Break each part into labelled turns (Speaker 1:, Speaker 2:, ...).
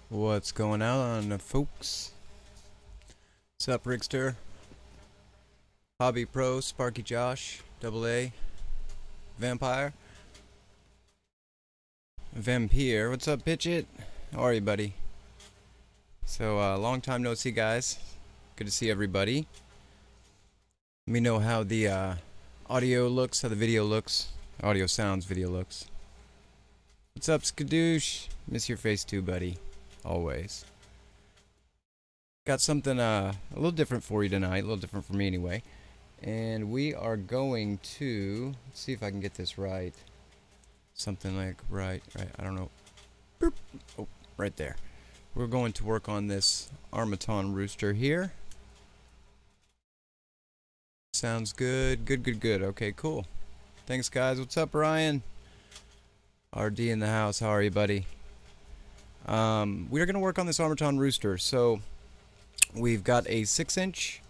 Speaker 1: What's going on, folks? What's up, Rickster? Hobby Pro, Sparky Josh, Double A, Vampire, Vampire. What's up, Pitchit? How are you, buddy? So, long time no see, guys. Good to see everybody. Let me know how the audio looks, how the video looks. Audio sounds, video looks. What's up, Skadoosh? Miss your face too, buddy. Always. Got something a little different for you tonight, a little different for me anyway. And we are going to, let's see if I can get this right. Something like right, I don't know. Boop. Oh, right there. We're going to work on this Armattan Rooster here. Sounds good. Good. Okay, cool. Thanks, guys. What's up, Ryan? RD in the house. How are you, buddy? We're going to work on this Armattan Rooster. So we've got a 6-inch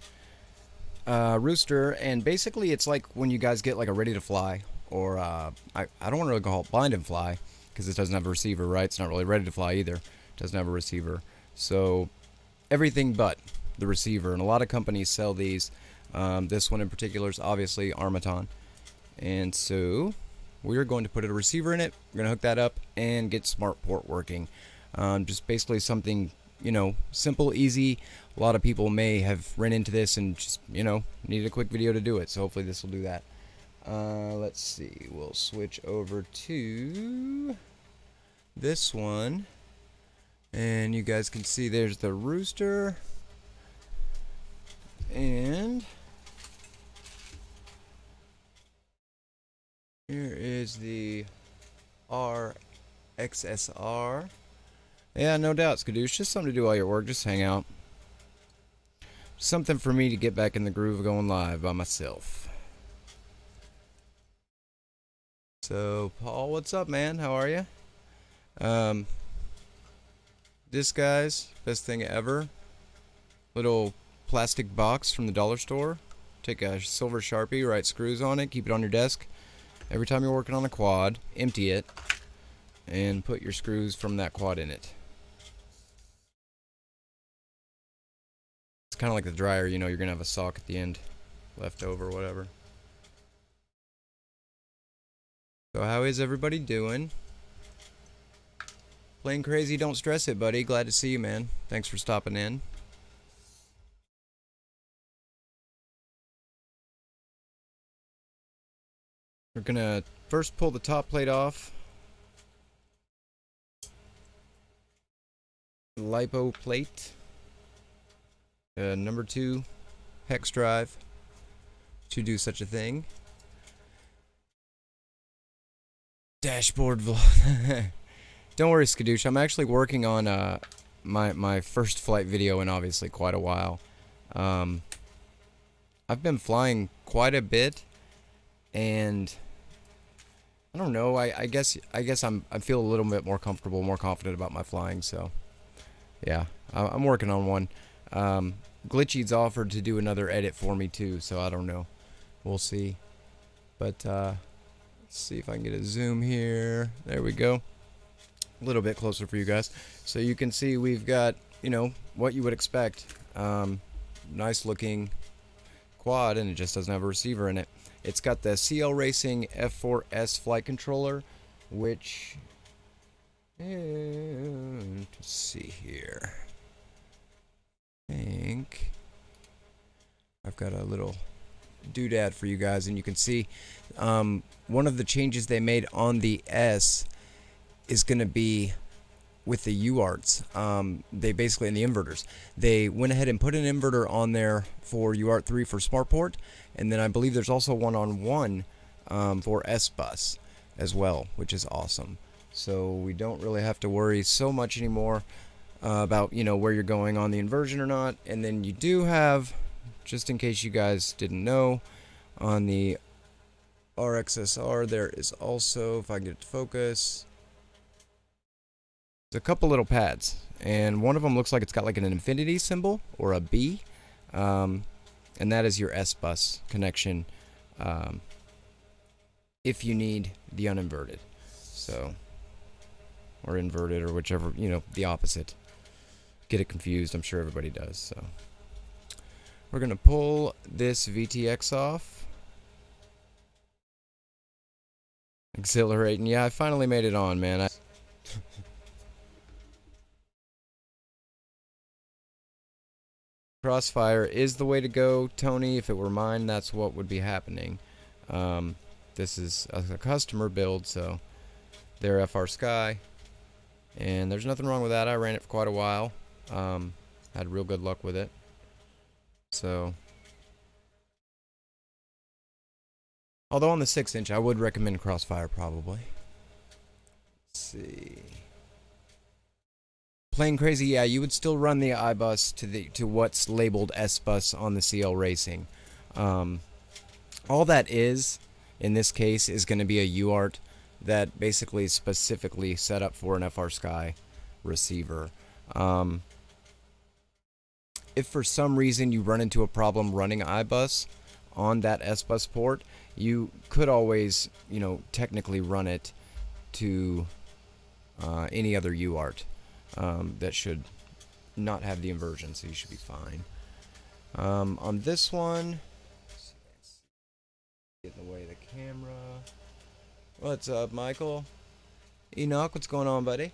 Speaker 1: rooster, and basically it's like when you guys get like a ready to fly, or I don't want to really call it blind and fly because it doesn't have a receiver, right? It's not really ready to fly either. It doesn't have a receiver. So everything but the receiver, and a lot of companies sell these. This one in particular is obviously Armattan, and so we're going to put a receiver in it. We're going to hook that up and get smart port working. Just basically something, you know, simple, easy. A lot of people may have run into this and just, you know, needed a quick video to do it. So hopefully this will do that. Let's see. We'll switch over to this one. And you guys can see there's the rooster. And here is the R-XSR. Yeah, no doubt, Skadoosh. Just something to do while you're at work. Just hang out. Something for me to get back in the groove of going live by myself. So, Paul, what's up, man? How are you? This guy's best thing ever. Little plastic box from the dollar store. Take a silver Sharpie, write screws on it, keep it on your desk. Every time you're working on a quad, empty it and put your screws from that quad in it. It's kind of like the dryer, you know, you're going to have a sock at the end left over, whatever. So how is everybody doing? Playing crazy, don't stress it, buddy. Glad to see you, man. Thanks for stopping in. We're going to first pull the top plate off. Lipo plate. Number 2 hex drive to do such a thing. Dashboard vlog. Don't worry, Skadoosh. I'm actually working on my first flight video in obviously quite a while. I've been flying quite a bit, and I don't know. I guess I feel a little bit more comfortable, more confident about my flying. So yeah, I'm working on one. Glitchy's offered to do another edit for me too, so I don't know. We'll see. But let's see if I can get a zoom here. There we go. A little bit closer for you guys, so you can see we've got, you know, what you would expect. Nice looking quad, and it just doesn't have a receiver in it. It's got the CL Racing F4S flight controller, which, let's see here. I think I've got a little doodad for you guys, and you can see one of the changes they made on the S is going to be with the UARTs. They basically, in the inverters, they went ahead and put an inverter on there for UART 3 for SmartPort, and then I believe there's also one for S-Bus as well, which is awesome. So we don't really have to worry so much anymore about, you know, where you're going on the inversion or not. And then you do have, just in case you guys didn't know, on the R-XSR there is also, if I can get it to focus, there's a couple little pads, and one of them looks like it's got like an infinity symbol or a B, and that is your S-Bus connection if you need the uninverted. So, or inverted, or whichever, you know, the opposite. get it confused. I'm sure everybody does. So we're gonna pull this VTX off. Exhilarating. Yeah, I finally made it on, man. Crossfire is the way to go, Tony. If it were mine, that's what would be happening. This is a customer build, so they're FRsky, and there's nothing wrong with that. I ran it for quite a while. Had real good luck with it. So, although on the 6-inch, I would recommend Crossfire probably. Let's see. Playing crazy, yeah, you would still run the iBus to what's labeled S-bus on the CL Racing. All that is, in this case, is going to be a UART that basically is specifically set up for an FRsky receiver. If for some reason you run into a problem running iBus on that S-bus port, you could always, you know, technically run it to any other UART. That should not have the inversion, so you should be fine. On this one, get in the way of the camera. What's up, Michael? Enoch, what's going on, buddy?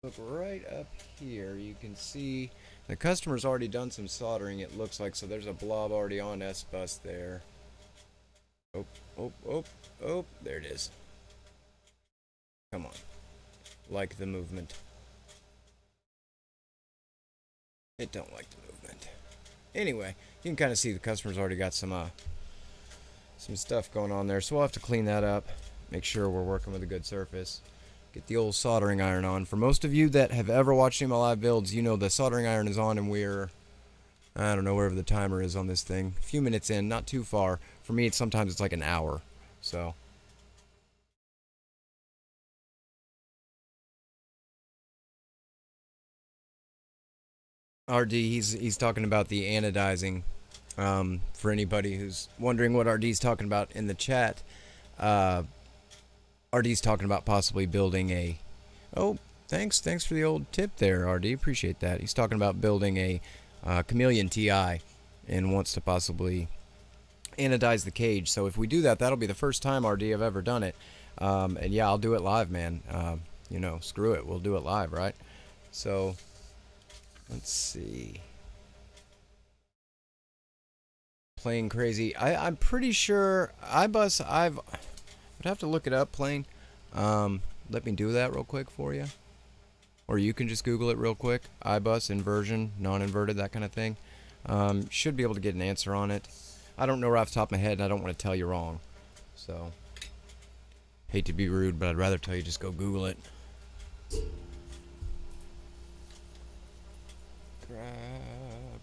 Speaker 1: Look right up here. You can see the customer's already done some soldering, it looks like, so there's a blob already on S-bus there. Oh, there it is. Come on. Like the movement. It don't like the movement. Anyway, you can kind of see the customer's already got some stuff going on there, so we'll have to clean that up. Make sure we're working with a good surface. Get the old soldering iron on. For most of you that have ever watched any of my live builds, you know the soldering iron is on and we're, I don't know, wherever the timer is on this thing. A few minutes in, not too far. For me, sometimes it's like an hour. So. RD, he's talking about the anodizing. For anybody who's wondering what RD's talking about in the chat, RD's talking about possibly building a... Oh, thanks for the old tip there, RD. Appreciate that. He's talking about building a Chameleon TI and wants to possibly anodize the cage. So if we do that, that'll be the first time, RD, I've ever done it. And yeah, I'll do it live, man. You know, screw it. We'll do it live, right? So, let's see. Playing crazy. I'm pretty sure iBus, I'd have to look it up, Plane. Let me do that real quick for you. Or you can just Google it real quick. iBus, inversion, non-inverted, that kind of thing. Should be able to get an answer on it. I don't know right off the top of my head, and I don't want to tell you wrong. So, hate to be rude, but I'd rather tell you just go Google it. Grab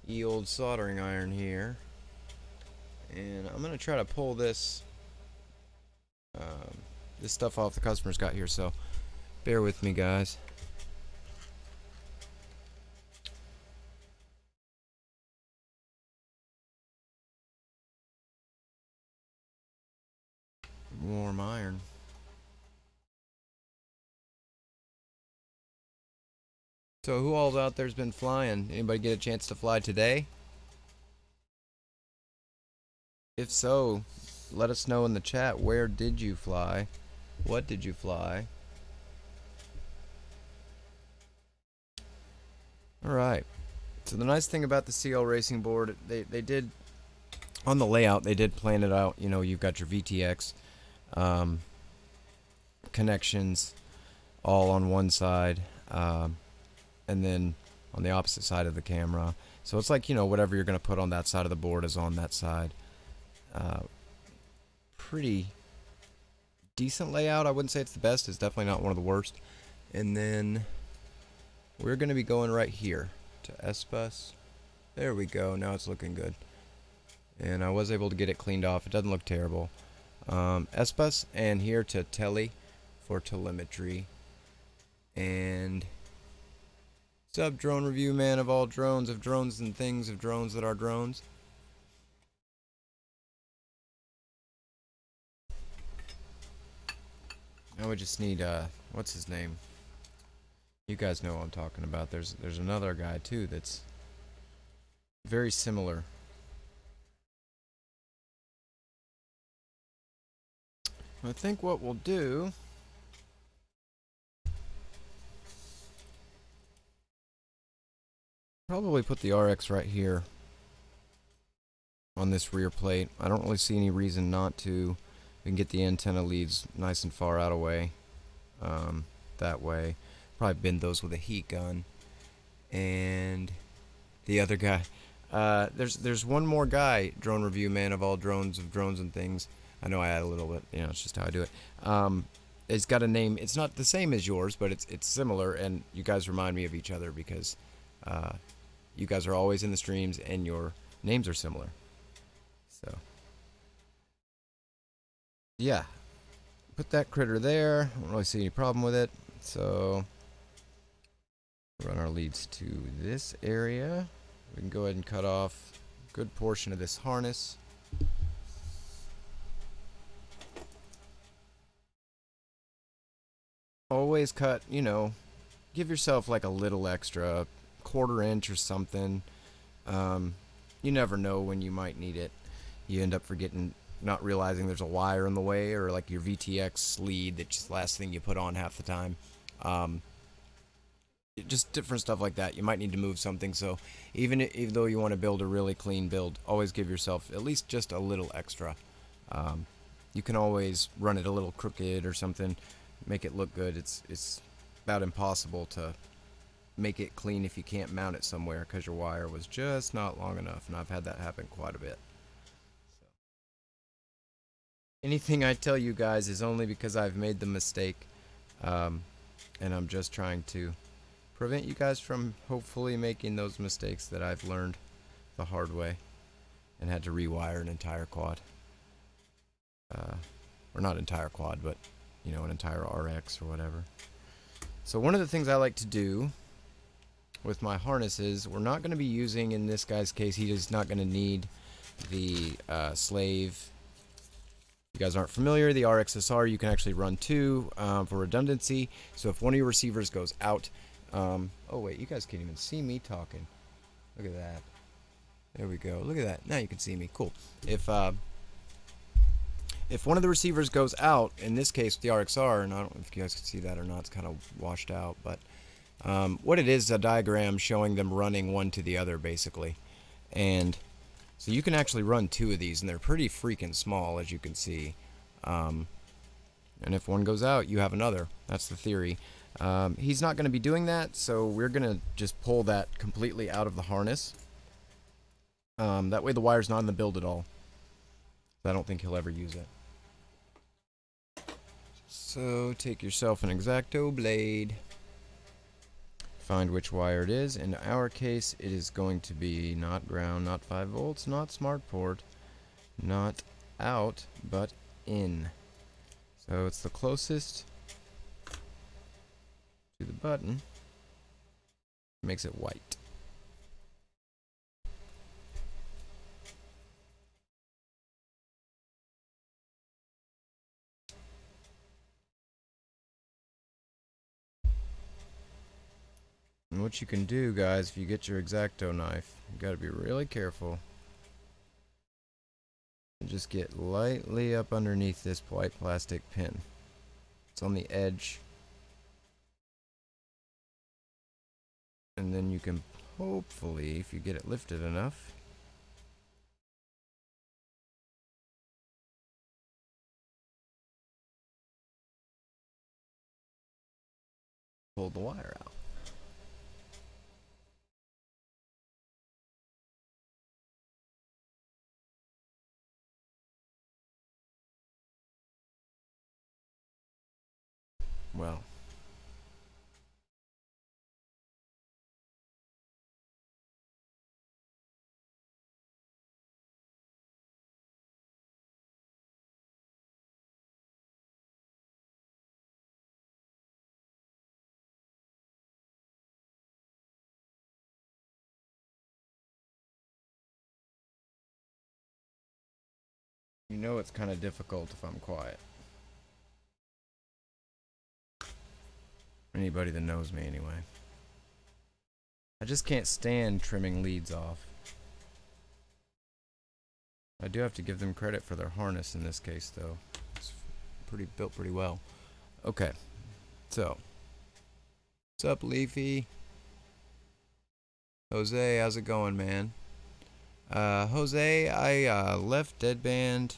Speaker 1: the old soldering iron here. And I'm going to try to pull this this stuff off the customer's got here, so bear with me, guys. Warm iron. So who all's out there's been flying? Anybody get a chance to fly today? If so, let us know in the chat. Where did you fly? What did you fly? Alright. So the nice thing about the CL Racing board, they did, on the layout, they did plan it out. You know, you've got your VTX connections all on one side, and then on the opposite side of the camera. So it's like, you know, whatever you're going to put on that side of the board is on that side. Pretty decent layout. I wouldn't say it's the best. It's definitely not one of the worst. And then we're going to be going right here to S-bus. There we go. Now it's looking good. And I was able to get it cleaned off. It doesn't look terrible. S-bus and here to tele for telemetry. And sub drone review, man of all drones, of drones and things, of drones that are drones. Now we just need what's his name? You guys know what I'm talking about. There's another guy too that's very similar. I think what we'll do, probably put the RX right here on this rear plate. I don't really see any reason not to. We can get the antenna leads nice and far out of way. That way. Probably bend those with a heat gun. And the other guy. There's one more guy, drone review man of all drones, of drones and things. I know I add a little bit, you know, it's just how I do it. It's got a name. It's not the same as yours, but it's similar, and you guys remind me of each other because you guys are always in the streams and your names are similar. So yeah, put that critter there. I don't really see any problem with it. So run our leads to this area. We can go ahead and cut off a good portion of this harness. Always cut, you know, give yourself like a little extra, quarter-inch or something. You never know when you might need it. You end up forgetting, not realizing there's a wire in the way, or like your VTX lead that's just the last thing you put on half the time. Just different stuff like that. You might need to move something, so even though you want to build a really clean build, always give yourself at least just a little extra. You can always run it a little crooked or something, make it look good. It's about impossible to make it clean if you can't mount it somewhere because your wire was just not long enough, and I've had that happen quite a bit. So anything I tell you guys is only because I've made the mistake, and I'm just trying to prevent you guys from hopefully making those mistakes that I've learned the hard way and had to rewire an entire quad. Or not entire quad, but you know, an entire RX or whatever. So one of the things I like to do with my harnesses, we're not going to be using, in this guy's case, he is not going to need the slave. If you guys aren't familiar, the R-XSR, you can actually run two for redundancy. So if one of your receivers goes out, oh wait, you guys can't even see me talking. Look at that. There we go. Look at that. Now you can see me. Cool. If one of the receivers goes out, in this case the RXR, and I don't know if you guys can see that or not, it's kind of washed out, but what it is a diagram showing them running one to the other basically. And so you can actually run two of these, and they're pretty freaking small, as you can see. And if one goes out, you have another. That's the theory. He's not going to be doing that, so we're going to just pull that completely out of the harness. That way the wire's not in the build at all. I don't think he'll ever use it. So take yourself an X-Acto blade, find which wire it is. In our case, it is going to be not ground, not 5 volts, not smart port, not out, but in. So it's the closest to the button. Makes it white. And what you can do, guys, if you get your X-Acto knife, you got to be really careful. And just get lightly up underneath this white plastic pin. It's on the edge. And then you can hopefully, if you get it lifted enough, pull the wire out. Well, you know it's kind of difficult if I'm quiet. Anybody that knows me anyway. I just can't stand trimming leads off. I do have to give them credit for their harness in this case, though. It's built pretty well. Okay, so what's up, Leafy? Jose, how's it going, man? Jose, I left Deadband.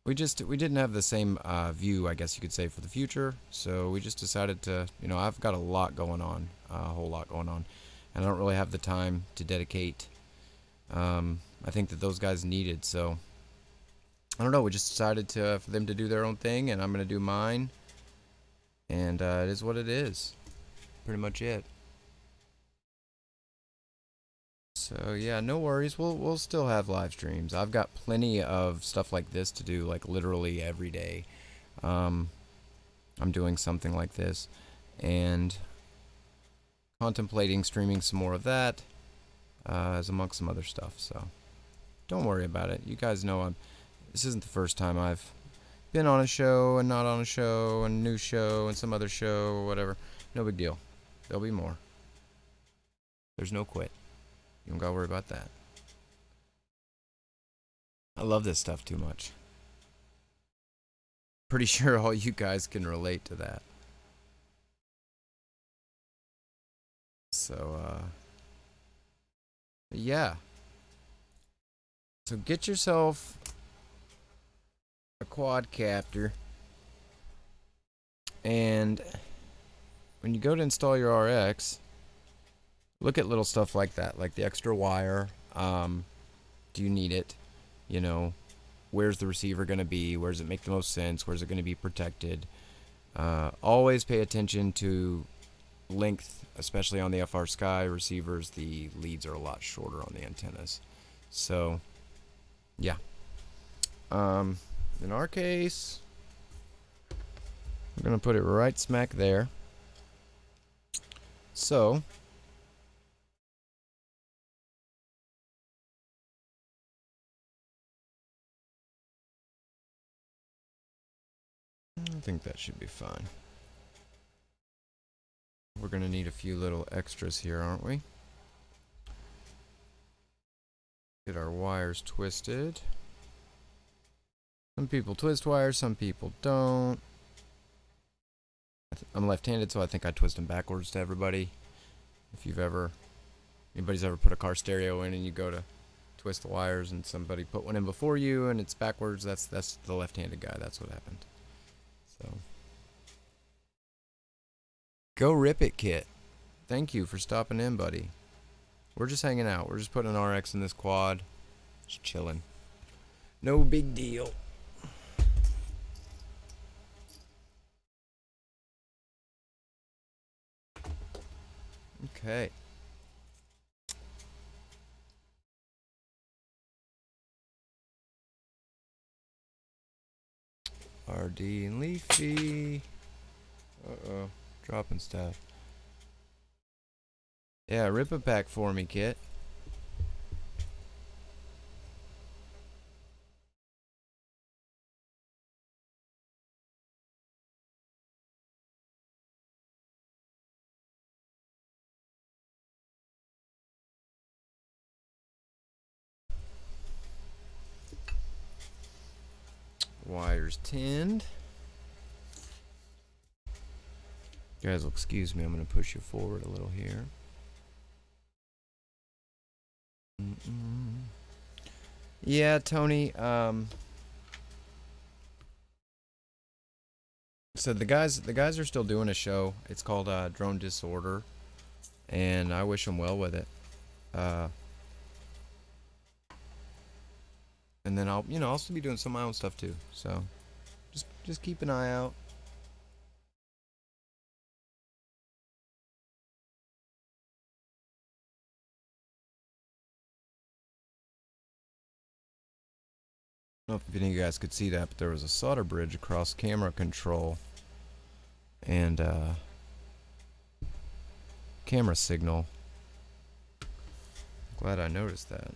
Speaker 1: We didn't have the same view, I guess you could say, for the future. So we just decided to, you know, I've got a lot going on, a whole lot going on, and I don't really have the time to dedicate. I think that those guys needed, so I don't know. We just decided for them to do their own thing, and I'm gonna do mine, and it is what it is. Pretty much it. So yeah, no worries. We'll still have live streams. I've got plenty of stuff like this to do, like literally every day. I'm doing something like this, and contemplating streaming some more of that, as amongst some other stuff. So don't worry about it. You guys know this isn't the first time I've been on a show and not on a show and new show and some other show or whatever. No big deal. There'll be more. There's no quit. You don't gotta worry about that. I love this stuff too much. Pretty sure all you guys can relate to that. So, yeah. So get yourself a quadcopter, and when you go to install your RX, look at little stuff like that, like the extra wire. Do you need it? You know, where's the receiver going to be? Where does it make the most sense? Where's it going to be protected? Always pay attention to length, especially on the FRsky receivers. The leads are a lot shorter on the antennas. So, yeah. In our case, we're going to put it right smack there. So, I think that should be fine. We're going to need a few little extras here, aren't we? Get our wires twisted. Some people twist wires, some people don't. I'm left-handed, so I think I twist them backwards to everybody. If anybody's ever put a car stereo in and you go to twist the wires and somebody put one in before you and it's backwards, that's the left-handed guy. That's what happened. So, go rip it, Kit. Thank you for stopping in, buddy. We're just hanging out. We're just putting an RX in this quad. Just chilling. No big deal. Okay. RD and Leafy. Uh-oh. Dropping stuff. Yeah, rip a pack for me, Kit. Wires tinned. You guys will excuse me, I'm going to push you forward a little here. Yeah, Tony, so the guys are still doing a show. It's called Drone Disorder, and I wish them well with it. And then I'll still be doing some of my own stuff too. So just keep an eye out. I don't know if any of you guys could see that, but there was a solder bridge across camera control and camera signal. Glad I noticed that.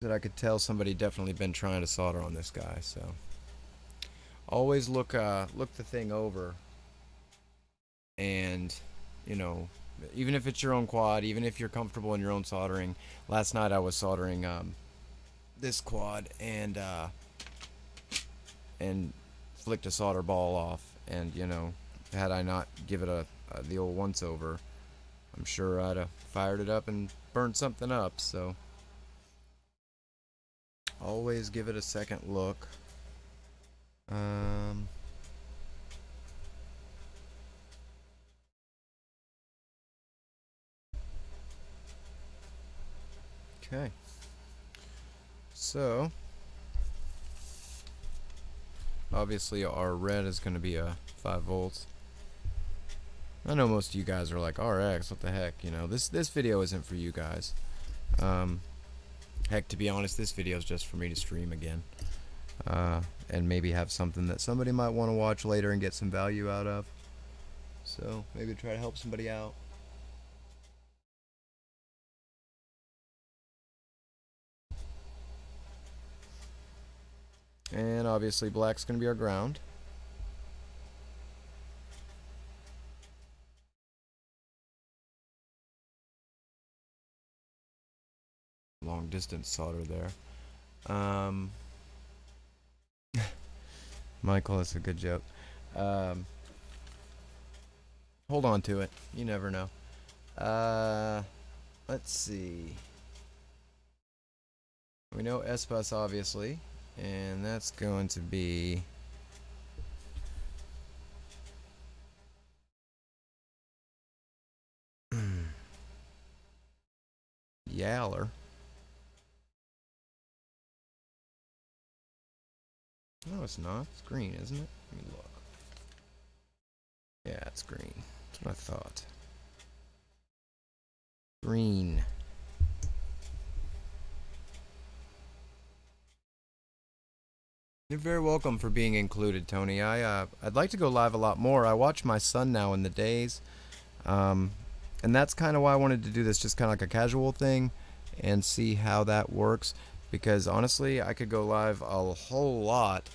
Speaker 1: that I could tell somebody definitely been trying to solder on this guy. So always look the thing over, and you know, even if it's your own quad, even if you're comfortable in your own soldering. Last night I was soldering this quad and flicked a solder ball off, and you know, had I not give it the old once over, I'm sure I'd have fired it up and burned something up. So always give it a second look. Okay, so obviously our red is going to be a 5 volts. I know most of you guys are like, RX, what the heck, you know, this video isn't for you guys. Heck, to be honest, this video is just for me to stream again, and maybe have something that somebody might want to watch later and get some value out of. So maybe try to help somebody out. And obviously black's going to be our ground. Long distance solder there. Michael, that's a good joke. Hold on to it. You never know. Let's see. We know S-bus obviously, and that's going to be Yaller. No, it's not. It's green, isn't it? Let me look. Yeah, it's green. That's what I thought. Green. You're very welcome for being included, Tony. I'd like to go live a lot more. I watch my son now in the days, and that's kind of why I wanted to do this, just kind of like a casual thing, and see how that works. Because honestly, I could go live a whole lot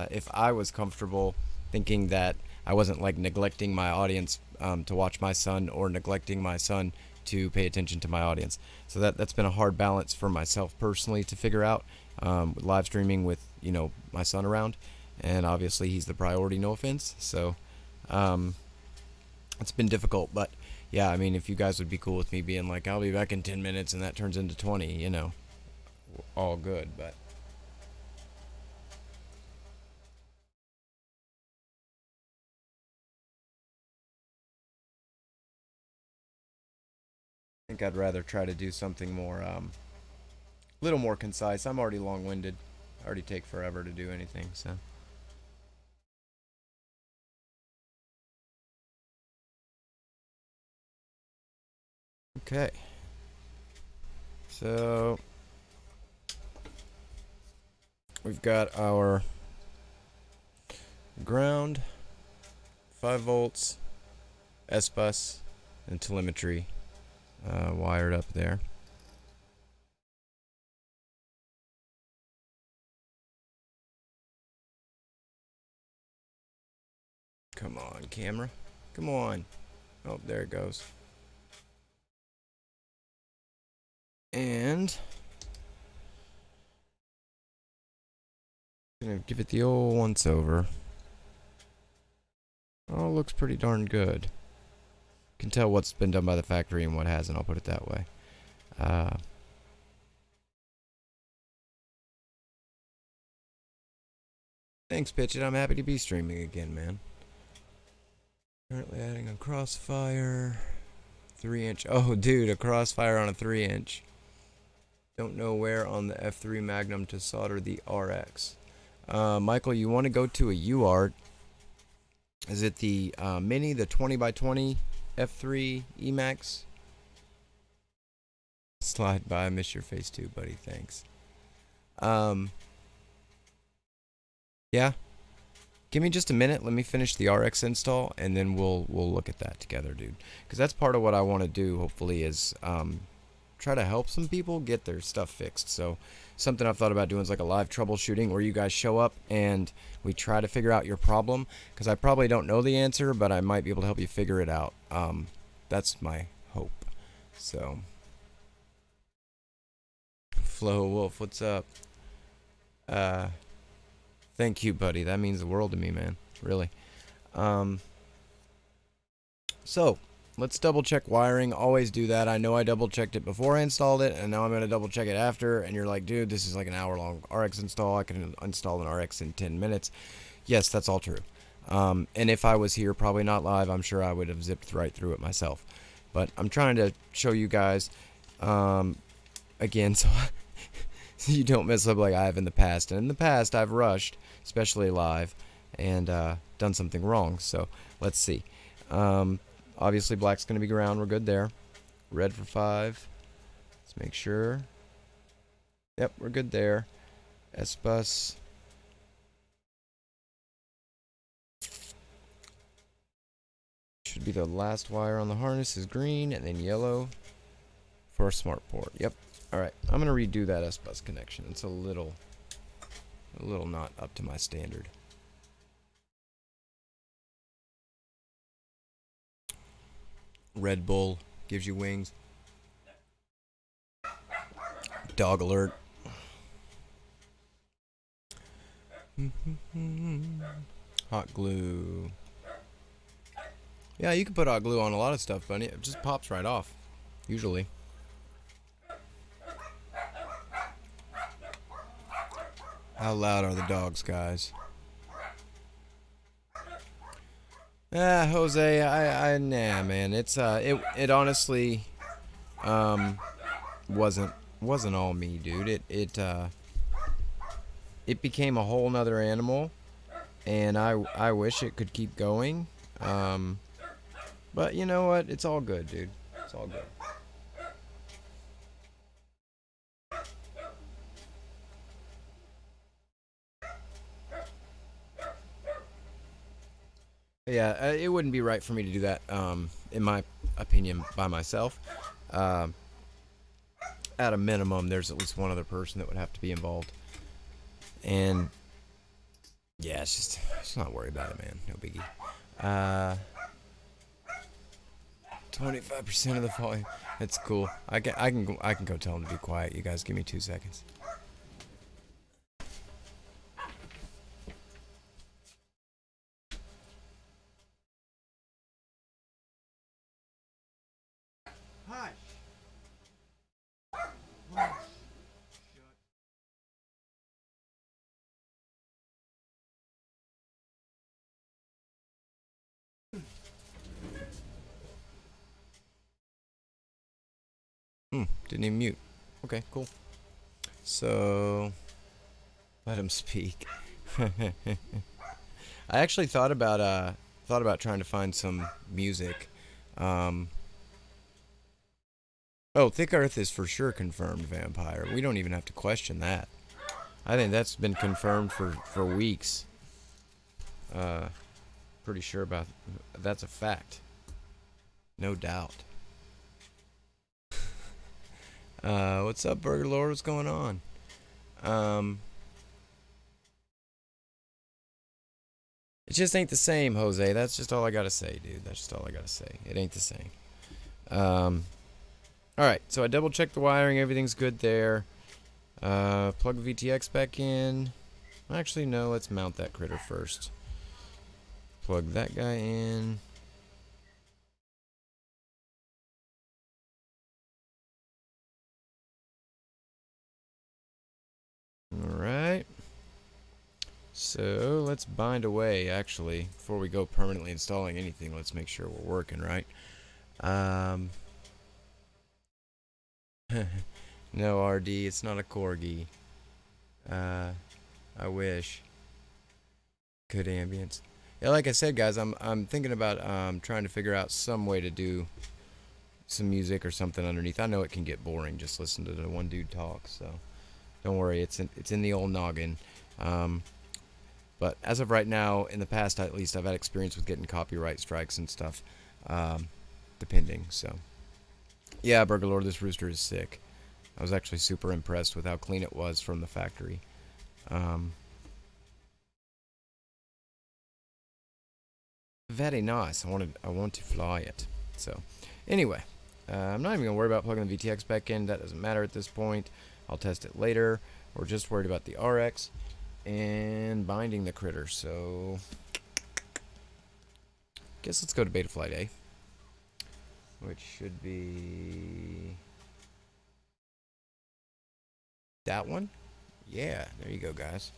Speaker 1: if I was comfortable thinking that I wasn't like neglecting my audience to watch my son, or neglecting my son to pay attention to my audience. So that's been a hard balance for myself personally to figure out, live streaming with, you know, my son around, and obviously he's the priority, no offense. So it's been difficult, but yeah, I mean, if you guys would be cool with me being like, I'll be back in 10 minutes and that turns into 20, you know, all good. But I think I'd rather try to do something more, little more concise. I'm already long-winded. I already take forever to do anything, so. Okay. So we've got our ground, 5 volts, S-bus, and telemetry wired up there. Come on, camera. Come on. Oh, there it goes. And gonna give it the old once over. Oh, looks pretty darn good. Can tell what's been done by the factory and what hasn't, I'll put it that way. Thanks, Pitchit. I'm happy to be streaming again, man. Currently adding a crossfire 3-inch. Oh, dude, a crossfire on a 3-inch. Don't know where on the F3 Magnum to solder the RX. Michael, you want to go to a UART. Is it the Mini, the 20x20 F3 Emax? Slide by, I miss your face too, buddy. Thanks. Yeah. Give me just a minute. Let me finish the RX install, and then we'll look at that together, dude. Because that's part of what I want to do. Hopefully, is try to help some people get their stuff fixed. So something I've thought about doing is like a live troubleshooting where you guys show up and we try to figure out your problem, because I probably don't know the answer, but I might be able to help you figure it out. That's my hope. So Flo Wolf, what's up? Thank you, buddy. That means the world to me, man. Really. So let's double check wiring. Always do that. I know I double checked it before I installed it, and now I'm going to double check it after. And you're like, dude, this is like an hour-long RX install. I can install an RX in 10 minutes. Yes, that's all true. And if I was here, probably not live, I'm sure I would have zipped right through it myself. But I'm trying to show you guys, again, so you don't mess up like I have in the past. And in the past, I've rushed, especially live, and done something wrong. So let's see. Obviously, black's going to be ground. We're good there. Red for 5. Let's make sure. Yep, we're good there. S-bus. Should be the last wire on the harness is green, and then yellow for a smart port. Yep. All right. I'm going to redo that S-bus connection. It's a little not up to my standard. Red Bull gives you wings. Dog alert. Hot glue. Yeah, you can put hot glue on a lot of stuff, but it just pops right off, usually. How loud are the dogs, guys? Jose, nah, man. It's it honestly wasn't all me, dude. It became a whole nother animal, and I wish it could keep going. But you know what? It's all good, dude. It's all good. Yeah, it wouldn't be right for me to do that, in my opinion, by myself. At a minimum, there's at least one other person that would have to be involved. And yeah, let's not worry about it, man. No biggie. 25% of the volume. That's cool. I can go tell him to be quiet. You guys give me 2 seconds.
Speaker 2: Hi.
Speaker 1: Didn't even mute. Okay, cool. So let him speak. I actually thought about trying to find some music. Oh, Thick Earth is for sure confirmed, Vampire. We don't even have to question that. I think that's been confirmed for weeks. Pretty sure about that's a fact. No doubt. What's up, Burger Lord? What's going on? It just ain't the same, Jose. That's just all I gotta say, dude. That's just all I gotta say. It ain't the same. Alright, so I double checked the wiring. Everything's good there. Plug VTX back in. Actually, no. Let's mount that critter first. Plug that guy in. Alright. So, let's bind away, actually. Before we go permanently installing anything, let's make sure we're working, right? No, RD, it's not a corgi. I wish. Good ambience. Yeah, like I said, guys, I'm thinking about trying to figure out some way to do some music or something underneath. I know it can get boring just listen to the one dude talk, so don't worry, it's in the old noggin. But as of right now, in the past at least, I've had experience with getting copyright strikes and stuff, depending. So Yeah, Burgalore, this rooster is sick. I was actually super impressed with how clean it was from the factory. Very nice. I want to fly it. So, anyway, I'm not even gonna worry about plugging the VTX back in. That doesn't matter at this point. I'll test it later. We're just worried about the RX and binding the critter. So, guess let's go to Betaflight A, which should be that one. Yeah, there you go, guys.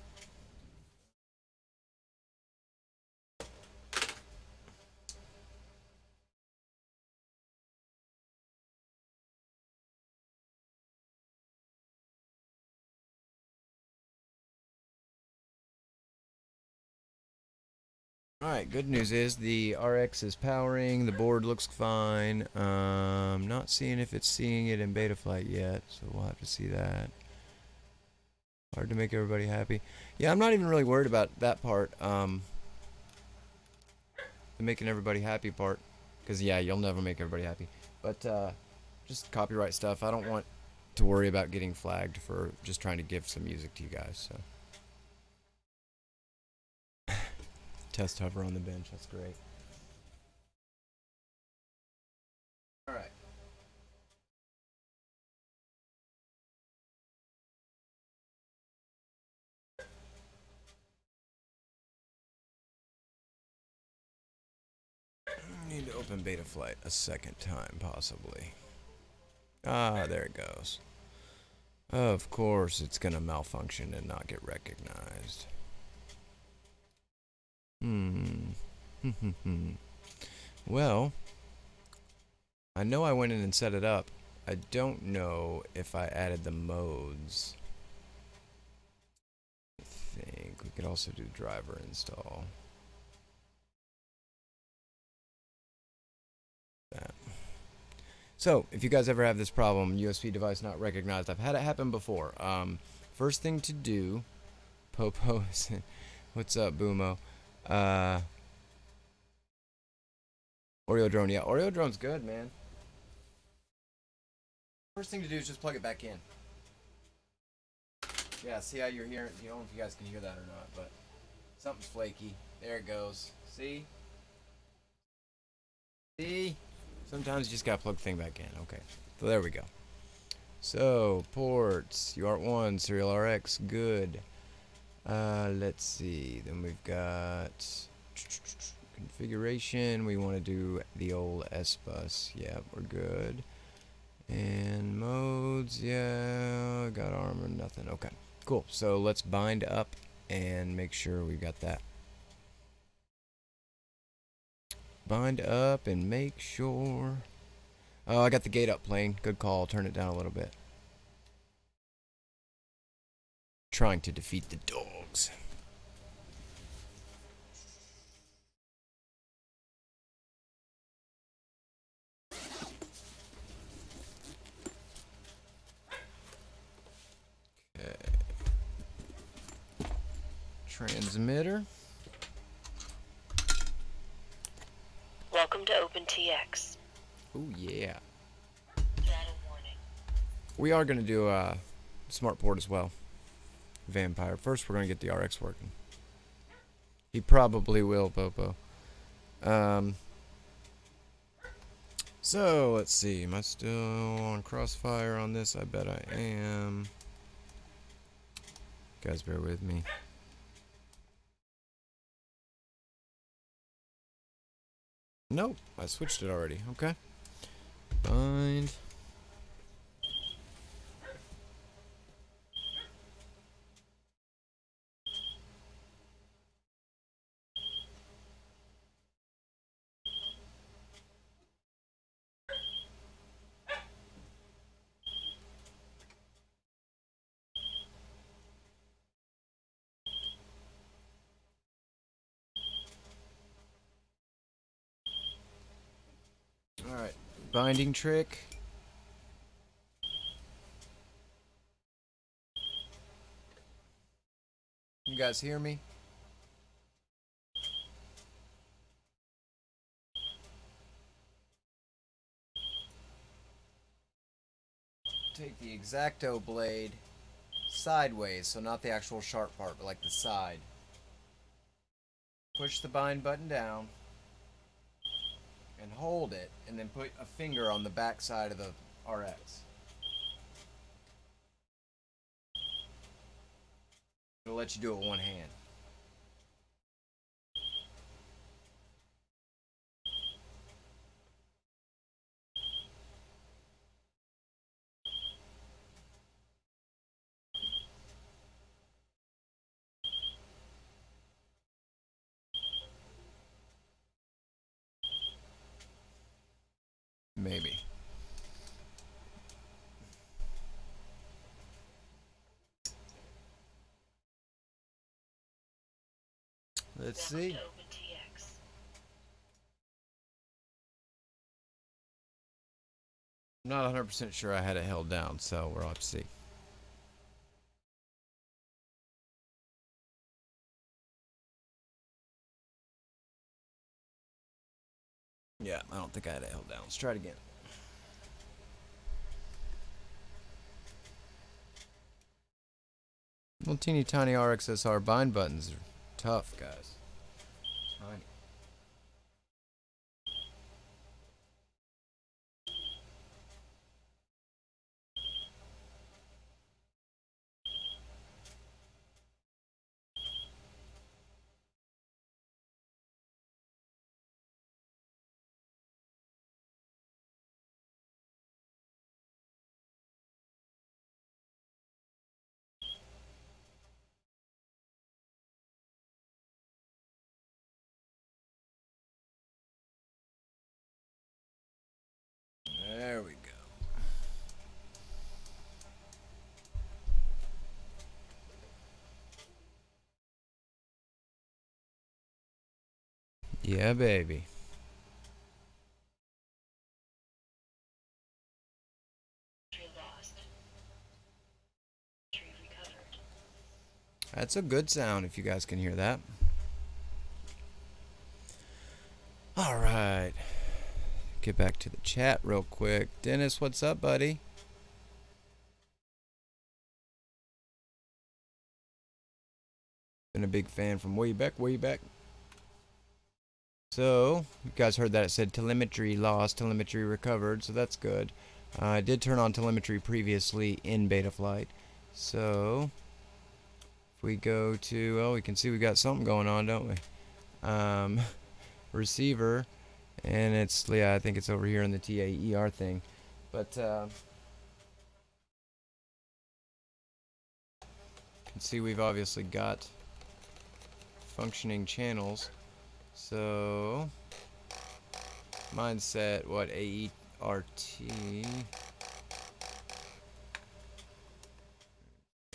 Speaker 1: Alright, good news is the RX is powering, the board looks fine. Not seeing if it's seeing it in Betaflight yet, so we'll have to see that. Hard to make everybody happy. Yeah, I'm not even really worried about that part, the making everybody happy part, because yeah, you'll never make everybody happy. But just copyright stuff, I don't want to worry about getting flagged for just trying to give some music to you guys, so. Test hover on the bench, that's great. Alright. Need to open Betaflight a second time, possibly. Ah, there it goes. Of course, it's gonna malfunction and not get recognized. Well, I know I went in and set it up. I don't know if I added the modes. I think we could also do driver install. That. So, if you guys ever have this problem, USB device not recognized, I've had it happen before. First thing to do, Popo, what's up, Boomo? Oreo drone, yeah, Oreo drone's good, man. First thing to do is just plug it back in. Yeah, see how you're hearing? I don't know if you guys can hear that or not, but something's flaky. There it goes. See? See? Sometimes you just gotta plug the thing back in. Okay, so there we go. So ports, UART1, serial RX, good. Let's see. Then we've got configuration. We want to do the old S bus. Yeah, we're good. And modes, yeah, got armor, nothing. Okay, cool. So let's bind up and make sure we got that. Bind up and make sure. Oh, I got the gate up playing. Good call. Turn it down a little bit. Trying to defeat the dogs. Okay. Transmitter.
Speaker 2: Welcome to OpenTX.
Speaker 1: Oh yeah.
Speaker 2: Data warning.
Speaker 1: We are going to do a smart port as well. Vampire. First, we're going to get the RX working. He probably will, Popo. So, let's see. Am I still on crossfire on this? I bet I am. Guys, bear with me. Nope, I switched it already. Okay. Bind. Alright, binding trick. You guys hear me? take the X-Acto blade sideways, so not the actual sharp part, but like the side. Push the bind button down and hold it, and then put a finger on the back side of the RX. It'll let you do it with one hand. Maybe. Let's see. I'm not 100% sure I had it held down, so we'll have to see. Yeah, I don't think I had it held down. Let's try it again. Little teeny tiny R-XSR bind buttons are tough, guys. Tiny. There we go. Yeah, baby. That's a good sound if you guys can hear that. All right. Get back to the chat real quick. Dennis, what's up, buddy? Been a big fan from way back, way back. So, you guys heard that it said telemetry lost, telemetry recovered, so that's good. I did turn on telemetry previously in Betaflight. So, if we go to, well, we can see we got something going on, don't we? Receiver, and it's, yeah, I think it's over here in the TAER thing. But, you can see we've obviously got functioning channels. So, mine's set, what, AERT or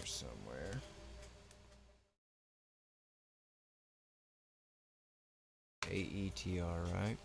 Speaker 1: somewhere. AETR, right?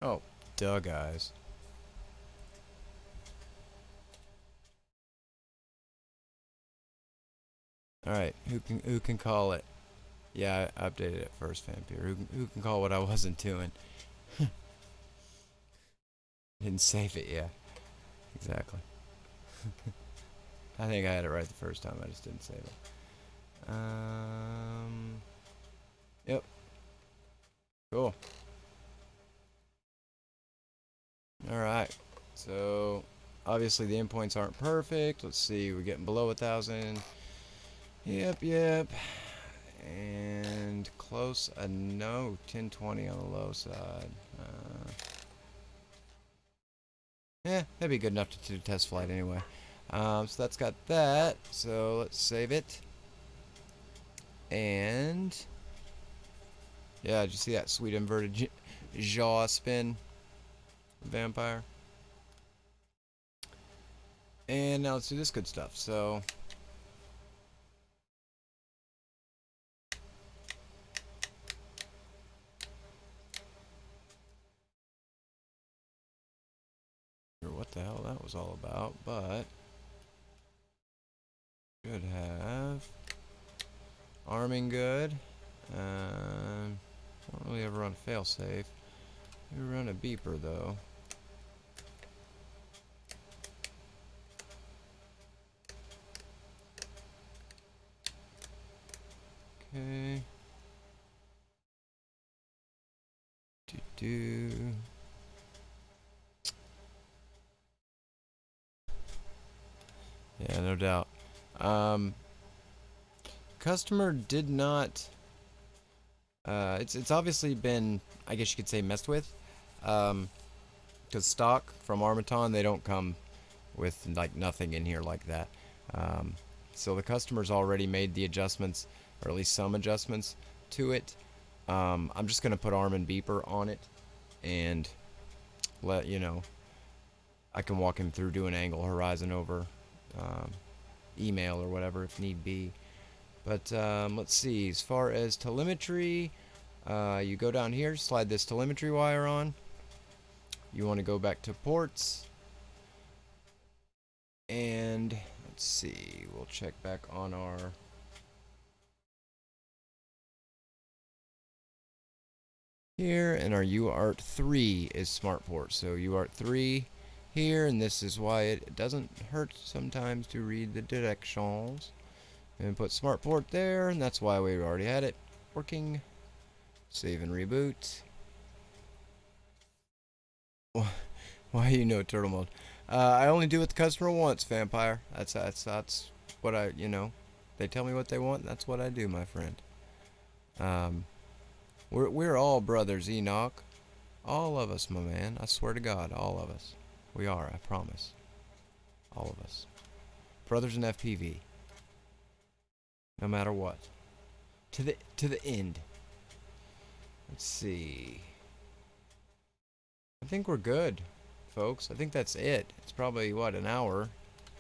Speaker 1: Oh, duh, guys. All right, who can call it? Yeah, I updated it first, Vampire. Who can call what I wasn't doing? Didn't save it, yeah. Exactly. I think I had it right the first time. I just didn't save it. Yep. Cool. Alright, so obviously the endpoints aren't perfect. Let's see, we're getting below 1,000. Yep. And close, no, 1020 on the low side. That'd be good enough to do test flight anyway. So that's got that. So let's save it. And yeah, did you see that sweet inverted jaw spin? Vampire. And now let's do this good stuff. So what the hell that was all about, but should have arming good. Don't really ever run a failsafe. We run a beeper though. Okay. Yeah, no doubt. Customer did not. It's obviously been, I guess you could say, messed with. Because stock from Armattan, they don't come with like nothing in here like that. So the customer's already made the adjustments, or at least some adjustments to it. I'm just gonna put arm and beeper on it, and let you know. I can walk him through, do an angle horizon over email or whatever if need be. But let's see, as far as telemetry, you go down here, slide this telemetry wire on. You want to go back to ports, and let's see, we'll check back on our here, and our UART3 is smart port. So UART3 here, and this is why it doesn't hurt sometimes to read the directions. And put smart port there, and that's why we already had it working. Save and reboot. Why you know turtle mode? I only do what the customer wants, Vampire. That's what I, you know. They tell me what they want, that's what I do, my friend. We're all brothers, Enoch. All of us, my man. I swear to God, all of us. We are, I promise. All of us. Brothers in FPV. No matter what. To the end. Let's see. I think we're good, folks. I think that's it. It's probably, what, an hour?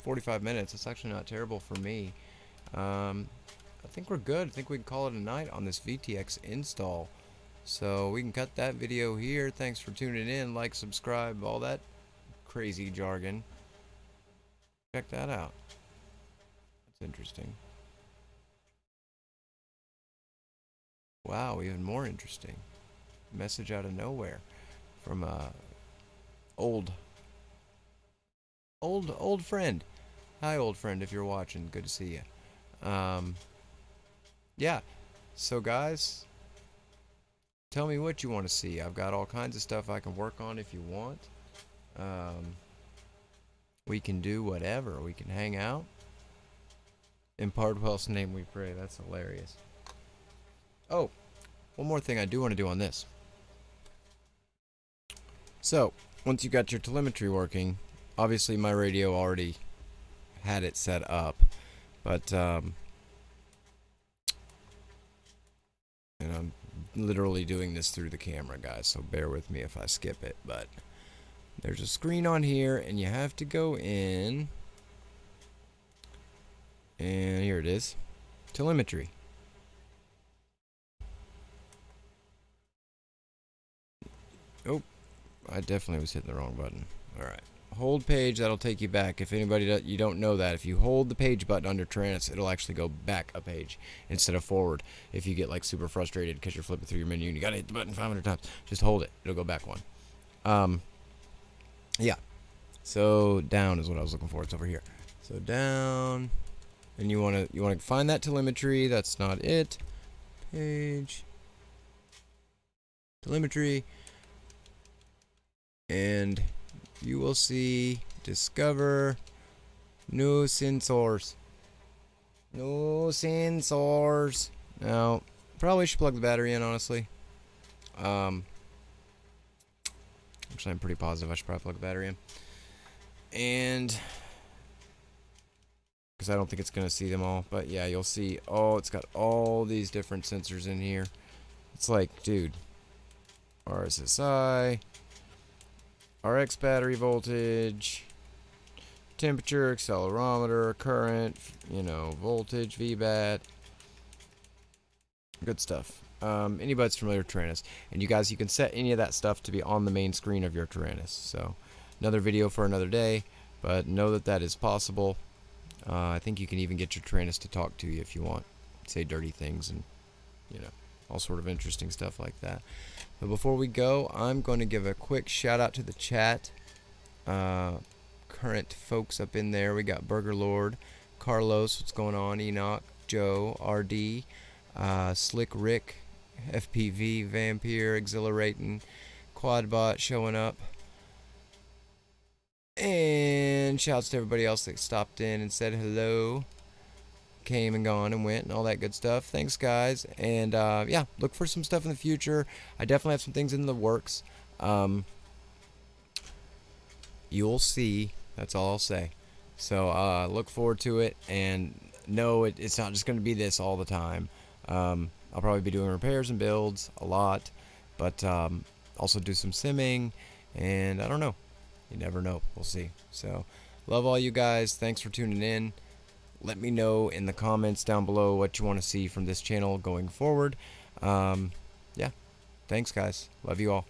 Speaker 1: 45 minutes. It's actually not terrible for me. I think we're good. I think we can call it a night on this VTX install. So we can cut that video here. Thanks for tuning in. Like, subscribe, all that crazy jargon. Check that out. That's interesting. Wow, even more interesting. Message out of nowhere from a old friend. Hi, old friend, if you're watching. Good to see you. Yeah. So, guys, tell me what you want to see. I've got all kinds of stuff I can work on if you want. We can do whatever. We can hang out. In Pardwell's name we pray. That's hilarious. Oh, one more thing I do want to do on this. So, once you got your telemetry working, obviously my radio already had it set up, but and I'm literally doing this through the camera, guys, so bear with me if I skip it. But there's a screen on here, and you have to go in, and here it is, telemetry. Oh, I definitely was hitting the wrong button. Alright. Hold page, that'll take you back. If anybody you don't know that, if you hold the page button under trans, it'll actually go back a page instead of forward. If you get like super frustrated because you're flipping through your menu and you gotta hit the button 500 times, just hold it. It'll go back one. Yeah. So down is what I was looking for. It's over here. So down, and you wanna find that telemetry. That's not it. Page. Telemetry. And you will see discover new sensors. No sensors. Now, probably should plug the battery in, honestly. Actually, I'm pretty positive I should probably plug the battery in. And because I don't think it's going to see them all. But yeah, you'll see, oh, it's got all these different sensors in here. It's like, dude, RSSI, RX battery voltage, temperature, accelerometer, current, you know, voltage, VBAT. Good stuff. Anybody's familiar with Tyrannus. And you guys, you can set any of that stuff to be on the main screen of your Tyrannus. So, another video for another day. But know that that is possible. I think you can even get your Tyrannus to talk to you if you want. Say dirty things and, you know, all sort of interesting stuff like that. But before we go, I'm going to give a quick shout out to the chat. Current folks up in there. We got Burger Lord, Carlos, what's going on? Enoch, Joe, RD, Slick Rick, FPV, Vampire, Exhilarating, Quadbot showing up. And shouts to everybody else that stopped in and said hello, came and gone and went and all that good stuff. Thanks, guys. And yeah, look for some stuff in the future. I definitely have some things in the works. You'll see. That's all I'll say. So look forward to it, and no, it's not just going to be this all the time. I'll probably be doing repairs and builds a lot, but also do some simming, and I don't know. You never know. We'll see. So, love all you guys. Thanks for tuning in. Let me know in the comments down below what you want to see from this channel going forward. Yeah. Thanks, guys. Love you all.